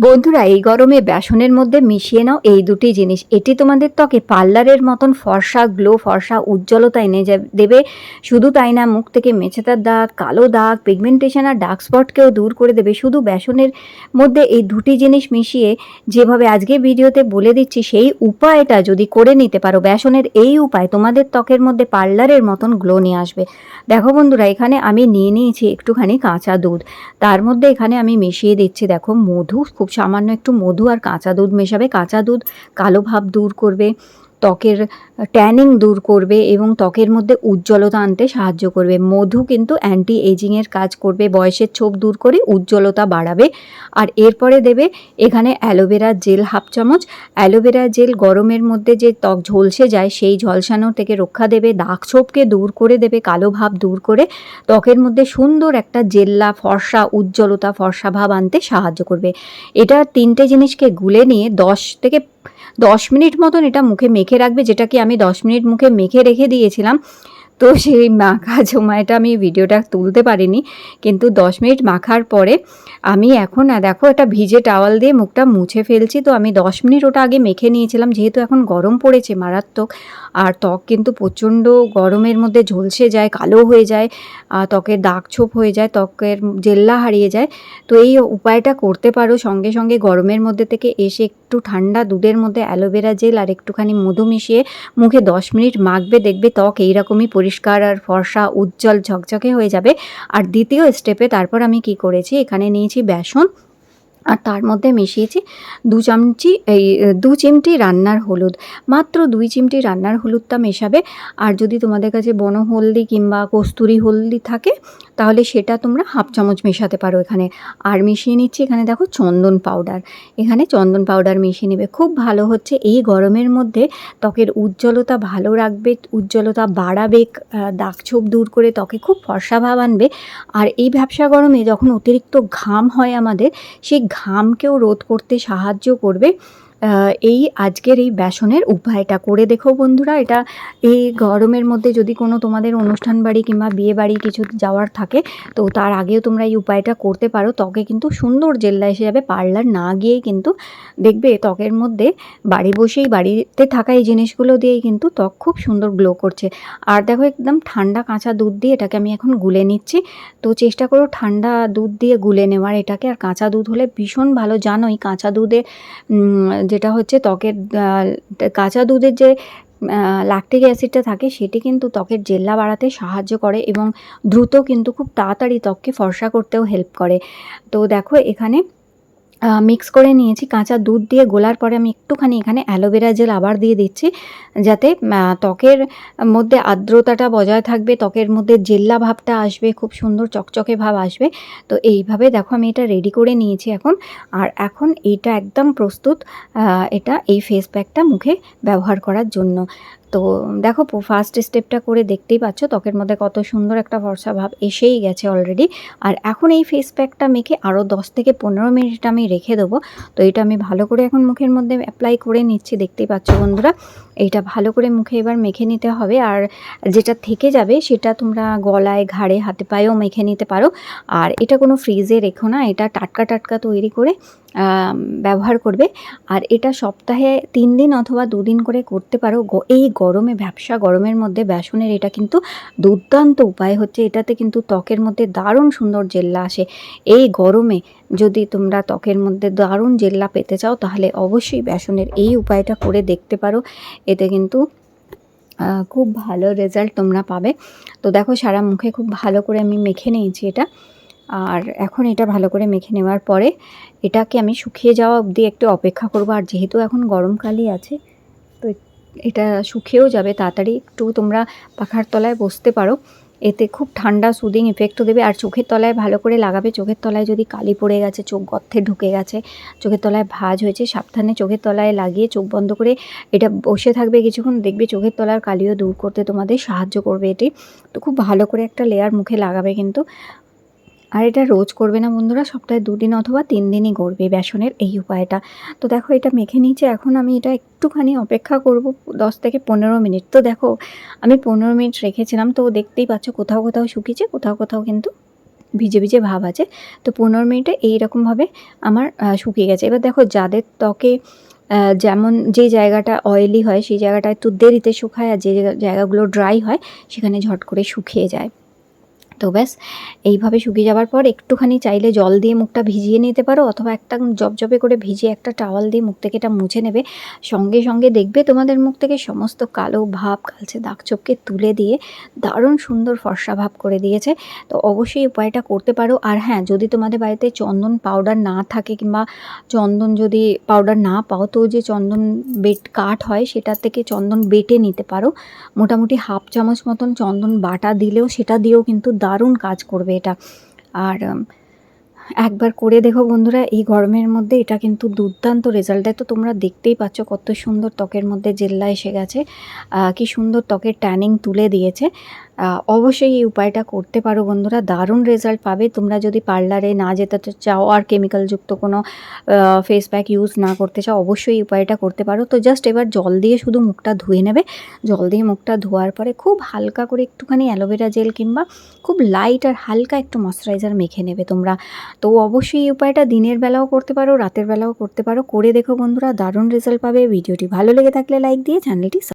বন্ধুরা, এই গরমে বেসনের মধ্যে মিশিয়ে নাও এই দুটি জিনিস। এটি তোমাদের ত্বকে পার্লারের মতন ফর্সা গ্লো, ফর্সা উজ্জ্বলতা এনে দেবে। শুধু তাই না, মুখ থেকে মেছেতার দাগ, কালো দাগ, পিগমেন্টেশন আর ডার্ক স্পটকেও দূর করে দেবে। শুধু বেসনের মধ্যে এই দুটি জিনিস মিশিয়ে যেভাবে আজকে ভিডিওতে বলে দিচ্ছি, সেই উপায়টা যদি করে নিতে পারো, বেসনের এই উপায় তোমাদের ত্বকের মধ্যে পার্লারের মতন গ্লো নিয়ে আসবে। দেখো বন্ধুরা, এখানে আমি নিয়ে নিয়েছি একটুখানি কাঁচা দুধ। তার মধ্যে এখানে আমি মিশিয়ে দিচ্ছি দেখো মধু, খুব সামান্য একটু মধু আর কাঁচা দুধ মেশাবে। কাঁচা দুধ কালো ভাব দূর করবে, ত্বকের ট্যানিং দূর করবে এবং ত্বকের মধ্যে উজ্জ্বলতা আনতে সাহায্য করবে। মধু কিন্তু অ্যান্টি এজিংয়ের কাজ করবে, বয়সের ছোপ দূর করে উজ্জ্বলতা বাড়াবে। আর এরপরে দেবে এখানে অ্যালোভেরা জেল হাফ চামচ। অ্যালোভেরা জেল গরমের মধ্যে যে ত্বক ঝলসে যায় সেই ঝলসানো থেকে রক্ষা দেবে, দাগ ছোপকে দূর করে দেবে, কালো ভাব দূর করে ত্বকের মধ্যে সুন্দর একটা জেল্লা ফর্সা উজ্জ্বলতা ফর্সা ভাব আনতে সাহায্য করবে। এটা তিনটে জিনিসকে গুলে নিয়ে 10 মিনিট মতন এটা মুখে মেখে রাখবে, যেটা কি আমি 10 মিনিট মুখে মেখে রেখে দিয়েছিলাম। তো সেই মাখা সময়টা আমি ভিডিওটা তুলতে পারিনি, কিন্তু 10 মিনিট মাখার পরে আমি এখন দেখো এটা ভিজে টাওয়াল দিয়ে মুখটা মুছে ফেলছি। তো আমি 10 মিনিট ওটা আগে মেখে নিয়েছিলাম, যেহেতু এখন গরম পড়েছে মারাত্মক, আর ত্বক কিন্তু প্রচণ্ড গরমের মধ্যে ঝলসে যায়, কালো হয়ে যায়, ত্বকের দাগ ছোপ হয়ে যায়, ত্বকের জেল্লা হারিয়ে যায়। তো এই উপায়টা করতে পারো। সঙ্গে সঙ্গে গরমের মধ্যে থেকে এসে একটু ঠান্ডা দুধের মধ্যে অ্যালোভেরা জেল আর একটুখানি মধু মিশিয়ে মুখে 10 মিনিট মাখবে, দেখবে ত্বক এইরকমই পরিষ্কার আর ফর্সা উজ্জ্বল ঝকঝকে হয়ে যাবে। আর দ্বিতীয় স্টেপে তারপর আমি কি করেছি, এখানে নিয়েছি বেসন আর তার মধ্যে মিশিয়েছি 2 চিমটি রান্নার হলুদ। মাত্র 2 চিমটি রান্নার হলুদটা মেশাবে। আর যদি তোমাদের কাছে বনহলদি কিংবা কস্তুরি হলদি থাকে তাহলে সেটা তোমরা হাফ চামচ মেশাতে পারো এখানে। আর মিশিয়ে নিচ্ছি এখানে দেখো চন্দন পাউডার। এখানে চন্দন পাউডার মিশিয়ে নেবে, খুব ভালো হচ্ছে। এই গরমের মধ্যে ত্বকের উজ্জ্বলতা ভালো রাখবে, উজ্জ্বলতা বাড়াবে, দাগ ছোপ দূর করে ত্বকে খুব ফর্সা ভাব আনবে। আর এই ভ্যাপসা গরমে যখন অতিরিক্ত ঘাম হয় আমাদের, সেই ঘামকেও রোধ করতে সাহায্য করবে এই আজকের এই বেসনের উপায়টা। করে দেখো বন্ধুরা, এটা এই গরমের মধ্যে যদি কোনো তোমাদের অনুষ্ঠান বাড়ি কিংবা বিয়ে বাড়ি কিছু যাওয়ার থাকে, তো তার আগেও তোমরা এই উপায়টা করতে পারো। ত্বকে কিন্তু সুন্দর জেল্লা এসে যাবে, পার্লার না গিয়েই কিন্তু দেখবে ত্বকের মধ্যে বাড়ি বসেই, বাড়িতে থাকা এই জিনিসগুলো দিয়েই কিন্তু ত্বক খুব সুন্দর গ্লো করছে। আর দেখো একদম ঠান্ডা কাঁচা দুধ দিয়ে এটাকে আমি এখন গুলে নিচ্ছি। তো চেষ্টা করো ঠান্ডা দুধ দিয়ে গুলে নেওয়ার এটাকে। আর কাঁচা দুধ হলে ভীষণ ভালো, জানোই কাঁচা দুধে যেটা হচ্ছে ত্বকের কাঁচা দুধের যে ল্যাকটিক অ্যাসিডটা থাকে সেটি কিন্তু ত্বকের জেল্লা বাড়াতে সাহায্য করে এবং দ্রুত কিন্তু খুব তাড়াতাড়ি ত্বককে ফর্সা করতেও হেল্প করে। তো দেখো এখানে মিক্স করে নিয়েছি। কাঁচা দুধ দিয়ে গোলার পরে আমি একটুখানি এখানে অ্যালোভেরা জেল আবার দিয়ে দিচ্ছি, যাতে ত্বকের মধ্যে আর্দ্রতাটা বজায় থাকবে, ত্বকের মধ্যে জেল্লা ভাবটা আসবে, খুব সুন্দর চকচকে ভাব আসবে। তো এইভাবে দেখো আমি এটা রেডি করে নিয়েছি এখন। আর এখন এইটা একদম প্রস্তুত, এটা এই ফেস প্যাকটা মুখে ব্যবহার করার জন্য। তো দেখো ফার্স্ট স্টেপটা করে দেখতেই পাচ্ছ ত্বকের মধ্যে কত সুন্দর একটা ফর্সা ভাব এসেই গেছে অলরেডি। আর এখন এই ফেস প্যাকটা মেখে আরও 10 থেকে 15 মিনিট আমি রেখে দেবো। তো এটা আমি ভালো করে এখন মুখের মধ্যে অ্যাপ্লাই করে নিচ্ছি, দেখতেই পাচ্ছ বন্ধুরা। এইটা ভালো করে মুখে এবার মেখে নিতে হবে। আর যেটা থেকে যাবে সেটা তোমরা গলায়, ঘাড়ে, হাতে পায়েও মেখে নিতে পারো। আর এটা কোনো ফ্রিজে রেখো না, এটা টাটকা টাটকা তৈরি করে ব্যবহার করবে। আর এটা সপ্তাহে 3 দিন অথবা 2 দিন করে করতে পারো। এই গরমে, ভ্যাপসা গরমের মধ্যে বেসনের এটা কিন্তু দুর্দান্ত উপায় হচ্ছে। এটাতে কিন্তু ত্বকের মধ্যে দারুণ সুন্দর জেল্লা আসে। এই গরমে যদি তোমরা ত্বকের মধ্যে দারুণ জেল্লা পেতে চাও তাহলে অবশ্যই বেসনের এই উপায়টা করে দেখতে পারো। এতে কিন্তু খুব ভালো রেজাল্ট তোমরা পাবে। তো দেখো সারা মুখে খুব ভালো করে আমি মেখে নিয়েছি এটা। আর এখন এটা ভালো করে মেখে নেওয়ার পরে এটাকে আমি শুকিয়ে যাওয়া অবধি একটু অপেক্ষা করব। আর যেহেতু এখন গরমকালই আছে, তো এটা শুকিয়েও যাবে তাড়াতাড়ি। একটু তোমরা পাখার তলায় বসতে পারো, এতে খুব ঠান্ডা সুদিং ইফেক্টও দেবে। আর চোখের তলায় ভালো করে লাগাবে। চোখের তলায় যদি কালি পড়ে গেছে, চোখ গর্তে ঢুকে গেছে, চোখের তলায় ভাঁজ হয়েছে, সাবধানে চোখের তলায় লাগিয়ে চোখ বন্ধ করে এটা বসে থাকবে কিছুক্ষণ, দেখবে চোখের তলার কালিও দূর করতে তোমাদের সাহায্য করবে এটি। তো খুব ভালো করে একটা লেয়ার মুখে লাগাবে কিন্তু। আর এটা রোজ করবে না বন্ধুরা, সপ্তাহে 2 দিন অথবা 3 দিনই করবে বেসনের এই উপায়টা। তো দেখো এটা মেখে নিয়েছি, এখন আমি এটা একটুখানি অপেক্ষা করব 10 থেকে 15 মিনিট। তো দেখো আমি 15 মিনিট রেখেছিলাম, তো দেখতেই পাচ্ছ কোথাও কোথাও শুকিয়েছে, কোথাও কোথাও কিন্তু ভিজে ভিজে ভাব আছে। তো 15 মিনিটে এইরকমভাবে আমার শুকিয়ে গেছে। এবার দেখো যাদের ত্বকে যেমন যে জায়গাটা অয়েলি হয় সেই জায়গাটা একটু দেরিতে শুকায়, আর যে জায়গাগুলো ড্রাই হয় সেখানে ঝট করে শুকিয়ে যায়। তো ব্যাস এইভাবে শুকিয়ে যাওয়ার পর একটুখানি চাইলে জল দিয়ে মুখটা ভিজিয়ে নিতে পারো, অথবা একটা জবজবে করে ভিজিয়ে একটা টাওয়াল দিয়ে মুখ থেকে এটা মুছে নেবে। সঙ্গে সঙ্গে দেখবে তোমাদের মুখ থেকে সমস্ত কালো ভাব, কালচে দাগ ছোপকে তুলে দিয়ে দারুণ সুন্দর ফর্সা ভাব করে দিয়েছে। তো অবশ্যই উপায়টা করতে পারো। আর হ্যাঁ, যদি তোমাদের বাড়িতে চন্দন পাউডার না থাকে কিংবা চন্দন যদি পাউডার না পাও, তো যে চন্দন কাঠ হয় সেটা থেকে চন্দন বেটে নিতে পারো। মোটামুটি হাফ চামচ মতন চন্দন বাটা দিলেও সেটা দিয়েও কিন্তু দারুণ কাজ করবে এটা। আর একবার করে দেখো বন্ধুরা, এই গরমের মধ্যে এটা কিন্তু দুর্দান্ত রেজাল্ট দেয়। তো তোমরা দেখতেই পাচ্ছ কত সুন্দর ত্বকের মধ্যে জেল্লা এসে গেছে, কি সুন্দর ত্বকের ট্যানিং তুলে দিয়েছে। অবশ্যই এই উপায়টা করতে পারো বন্ধুরা, দারুণ রেজাল্ট পাবে। তোমরা যদি পার্লারে না যেতে চাও আর কেমিক্যালযুক্ত কোনো ফেস প্যাক ইউজ না করতে চাও, অবশ্যই এই উপায়টা করতে পারো। তো জাস্ট এবার জল দিয়ে শুধু মুখটা ধুয়ে নেবে। জল দিয়ে মুখটা ধোয়ার পরে খুব হালকা করে একটুখানি অ্যালোভেরা জেল কিংবা খুব লাইট আর হালকা একটু ময়শ্চারাইজার মেখে নেবে তোমরা। তো অবশ্যই এই উপায়টা দিনের বেলাও করতে পারো, রাতের বেলাও করতে পারো। করে দেখো বন্ধুরা, দারুণ রেজাল্ট পাবে। ভিডিওটি ভালো লেগে থাকলে লাইক দিয়ে চ্যানেলটি